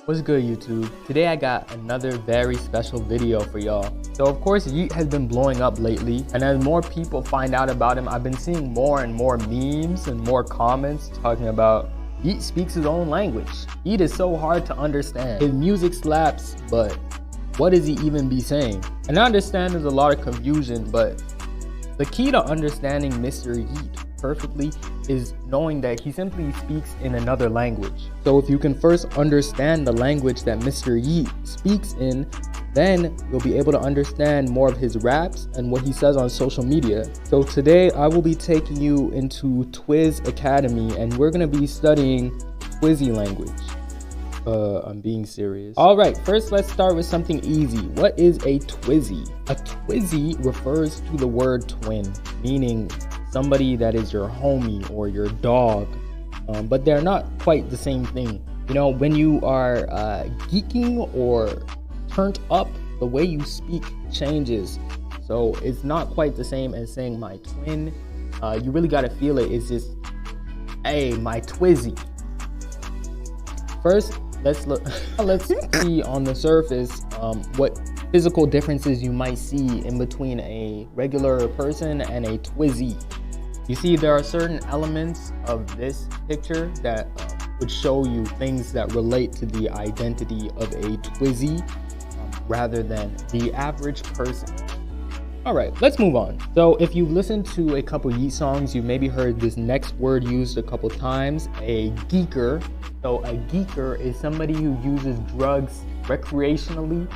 What's good, YouTube? Today I got another very special video for y'all. So of course YEAT has been blowing up lately, and as more people find out about him, I've been seeing more and more memes and more comments talking about YEAT speaks his own language. YEAT is so hard to understand. His music slaps, but what does he even be saying? And I understand there's a lot of confusion, but the key to understanding Mr. YEAT perfectly is knowing that he simply speaks in another language. So if you can first understand the language that Mr. YEAT speaks in, then you'll be able to understand more of his raps and what he says on social media. So today I will be taking you into Twiz Academy, and we're going to be studying Twizzy language. I'm being serious. Alright, first let's start with something easy. What is a twizzy? A twizzy refers to the word twin, meaning somebody that is your homie or your dog, but they're not quite the same thing. You know, when you are geeking or turned up, the way you speak changes. So it's not quite the same as saying my twin. You really got to feel it. It's just, hey, my twizzy. First, let's see on the surface what physical differences you might see in between a regular person and a twizzy. You see, there are certain elements of this picture that would show you things that relate to the identity of a twizzy rather than the average person. Alright, let's move on. So if you've listened to a couple YEAT songs, you've maybe heard this next word used a couple times, a geeker. So a geeker is somebody who uses drugs recreationally,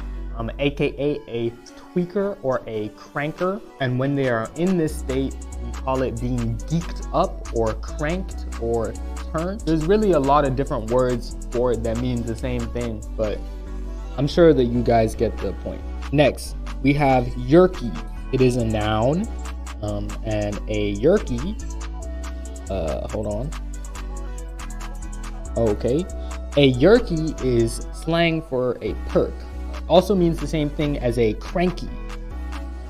aka a tweaker or a cranker. And when they are in this state, we call it being geeked up or cranked or turned. There's really a lot of different words for it that means the same thing, but I'm sure that you guys get the point. Next, we have yerky. It is a noun, and a yerky, hold on. Okay, a yerky is slang for a perk. Also means the same thing as a cranky.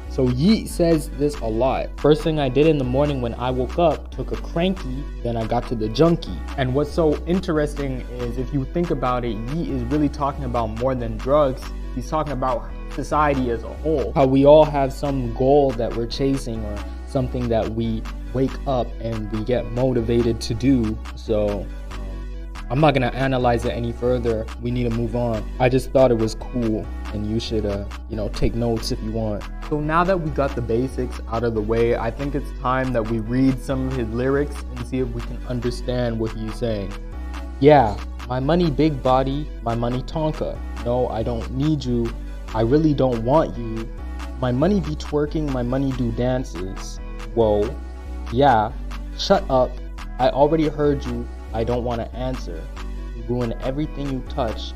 So YEAT says this a lot. First thing I did in the morning when I woke up, took a cranky, then I got to the junkie. And what's so interesting is if you think about it, YEAT is really talking about more than drugs. He's talking about society as a whole. How we all have some goal that we're chasing or something that we wake up and we get motivated to do. So I'm not gonna analyze it any further. We need to move on. I just thought it was cool, and you should take notes if you want. So now that we got the basics out of the way, I think it's time that we read some of his lyrics and see if we can understand what he's saying. Yeah, my money big body, my money Tonka. No, I don't need you. I really don't want you. My money be twerking, my money do dances. Whoa. Yeah, shut up. I already heard you. I don't want to answer. You ruin everything you touch.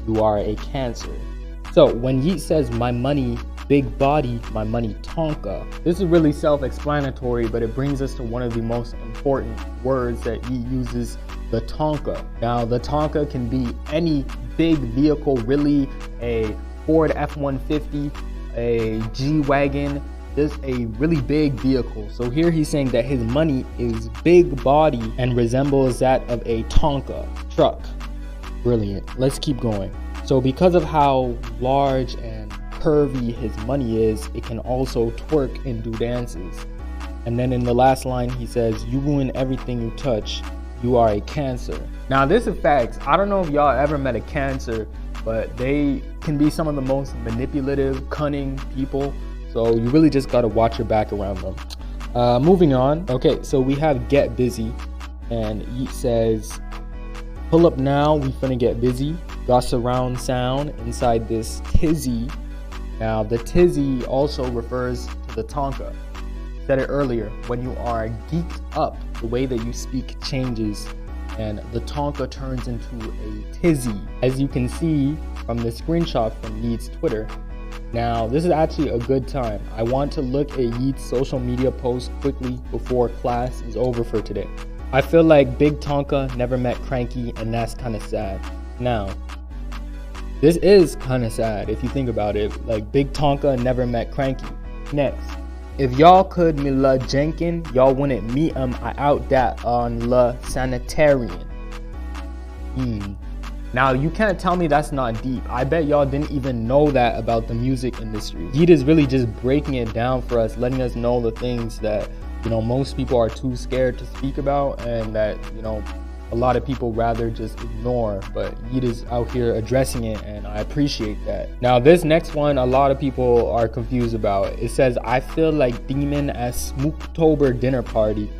You are a cancer. So when YEAT says my money big body, my money Tonka, this is really self-explanatory, but it brings us to one of the most important words that YEAT uses, the Tonka. Now the Tonka can be any big vehicle, really, a Ford F-150, a G-Wagon, just a really big vehicle. So here he's saying that his money is big body and resembles that of a Tonka truck. Brilliant. Let's keep going. So because of how large and curvy his money is, it can also twerk and do dances. And then in the last line he says, you ruin everything you touch. You are a cancer. Now this is facts. I don't know if y'all ever met a cancer, but they can be some of the most manipulative, cunning people. So you really just gotta watch your back around them. Moving on. Okay, so we have get busy, and YEAT says, pull up now, we finna get busy. Got surround sound inside this tizzy. Now the tizzy also refers to the Tonka. Said it earlier, when you are geeked up, the way that you speak changes, and the Tonka turns into a tizzy, as you can see from the screenshot from YEAT's Twitter. Now this is actually a good time. I want to look at YEAT's social media post quickly before class is over for today. I feel like Big Tonka never met Cranky, and that's kind of sad. Now this is kind of sad if you think about it, like Big Tonka never met Cranky. Next, if y'all could me la Jenkin, y'all wouldn't meet I out that on la sanitarian. Now, you can't tell me that's not deep. I bet y'all didn't even know that about the music industry. YEAT is really just breaking it down for us, letting us know the things that, you know, most people are too scared to speak about, and that, you know, a lot of people rather just ignore, but YEAT is out here addressing it, and I appreciate that. Now, this next one, a lot of people are confused about. It says, I feel like demon at Smooktober dinner party.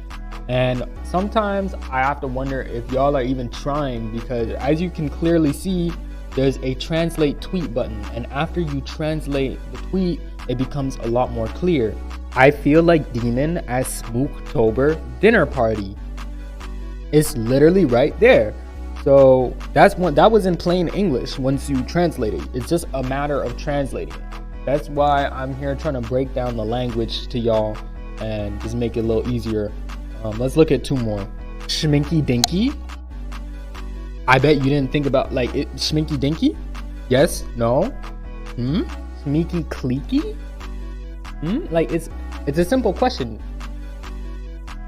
And sometimes I have to wonder if y'all are even trying, because as you can clearly see, there's a translate tweet button, and after you translate the tweet, it becomes a lot more clear. I feel like demon at Smooktober dinner party. It's literally right there. So that was in plain English once you translate it. It's just a matter of translating it. That's why I'm here trying to break down the language to y'all and just make it a little easier. Let's look at two more. Schminky dinky. I bet you didn't think about like it. Schminky dinky? Yes? No? Sneaky cliquey? Like it's a simple question.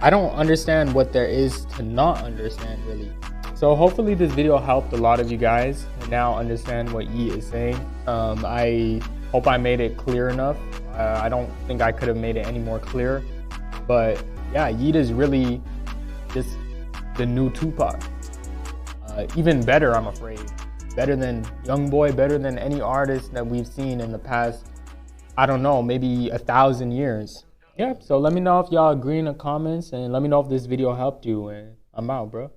I don't understand what there is to not understand, really. So hopefully this video helped a lot of you guys now understand what YEAT is saying. I hope I made it clear enough. I don't think I could have made it any more clear, but yeah, YEAT is really just the new Tupac. Even better, I'm afraid. Better than Youngboy, better than any artist that we've seen in the past, I don't know, maybe 1,000 years. Yeah, so let me know if y'all agree in the comments, and let me know if this video helped you, and I'm out, bro.